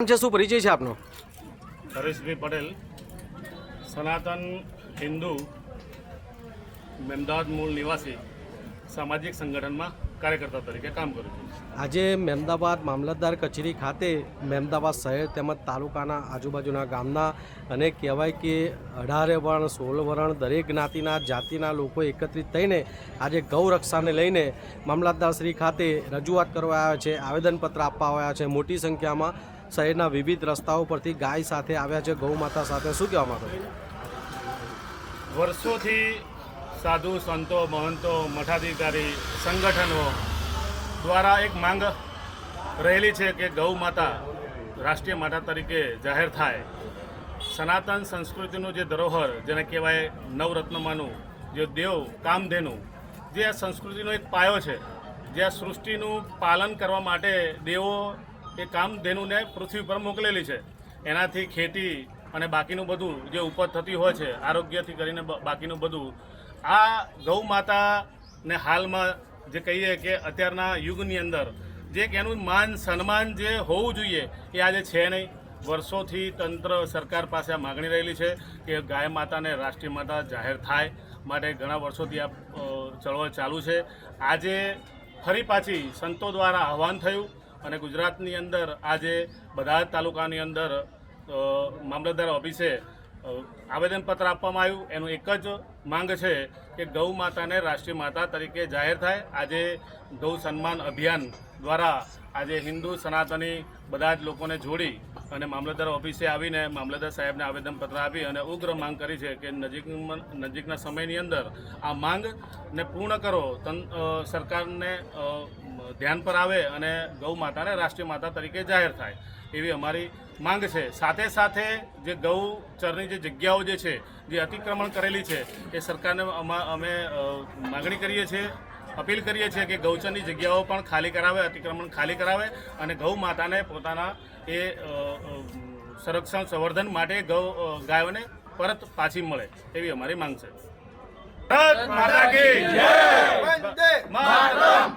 શું પરિચય છે આપનો? હરેશભાઈ પટેલ, સનાતન હિન્દુ, મહેમદાવાદ મૂળ નિવાસી, સામાજિક સંગઠનમાં કાર્યકર્તા તરીકે કામ કરું છું. આજે મહેમદાવાદ મામલતદાર કચેરી ખાતે મહેમદાવાદ શહેર તેમજ તાલુકાના આજુબાજુના ગામના અને કહેવાય કે 18 વર્ણ 16 વર્ણ દરેક જ્ઞાતિના જાતિના લોકો એકત્રિત થઈને આજે ગૌરક્ષાને લઈને મામલતદારશ્રી ખાતે રજૂઆત કરવા આવ્યા છે, આવેદનપત્ર આપવા આવ્યા છે. મોટી સંખ્યામાં શહેરના વિવિધ રસ્તાઓ પરથી ગાય સાથે આવ્યા છે, ગૌ માતા સાથે. શું કહેવા માંગો છો? વર્ષોથી સાધુ સંતો, મહંતો, મઠાધિકારી સંગઠનો દ્વારા એક માંગ રહેલી છે કે ગૌ માતા રાષ્ટ્રીય માતા તરીકે જાહેર થાય. સનાતન સંસ્કૃતિનું જે ધરોહર, જેને કહેવાય નવરત્નમાંનું જે દેવ કામધેનુ, જે આ સંસ્કૃતિનો એક પાયો છે, જે આ સૃષ્ટિનું પાલન કરવા માટે દેવો એ કામધેનુને પૃથ્વી પર મોકલેલી છે. એનાથી ખેતી અને બાકીનું બધું જે ઉપજ થતી હોય છે, આરોગ્યથી કરીને બાકીનું બધું, આ ગૌ માતાને હાલમાં જે કહીએ કે અત્યારના યુગની અંદર જે એનું માન સન્માન જે હોવું જોઈએ એ આજે છે નહીં. વર્ષોથી તંત્ર સરકાર પાસે આ માગણી રહેલી છે કે ગાય માતાને રાષ્ટ્રીય માતા જાહેર થાય માટે ઘણા વર્ષોથી આ ચળવળ ચાલુ છે. આજે ફરી પાછી સંતો દ્વારા આહવાન થયું અને ગુજરાતની અંદર આજે બધા જ તાલુકાની અંદર મામલતદાર ઓફિસે આવેદનપત્ર આપવામાં આવ્યું. એનું એક જ માંગ છે કે ગૌ માતાને રાષ્ટ્રીય માતા તરીકે જાહેર થાય. આજે ગૌ સન્માન અભિયાન દ્વારા આજે હિન્દુ સનાતની બધા જ લોકોને જોડી અને મામલતદાર ઓફિસે આવીને મામલતદાર સાહેબને આવેદનપત્ર આપી અને ઉગ્ર માંગ કરી છે કે નજીકના સમયની અંદર આ માંગને પૂર્ણ કરો, સરકારને ધ્યાન પર આવે અને ગૌ માતાને રાષ્ટ્રીય માતા તરીકે જાહેર થાય એવી અમારી માંગ છે. સાથે સાથે જે ગૌચરની જે જગ્યાઓ જે છે, જે અતિક્રમણ કરેલી છે, એ સરકારને અમે માગણી કરીએ છીએ, અપીલ કરીએ છીએ કે ગૌચરની જગ્યાઓ પણ ખાલી કરાવે, અતિક્રમણ ખાલી કરાવે અને ગૌ માતાને પોતાના એ સંરક્ષણ સંવર્ધન માટે ગાયોને પરત પાછી મળે એવી અમારી માંગ છે. ભારત માતા કી જય! વંદે માતરમ!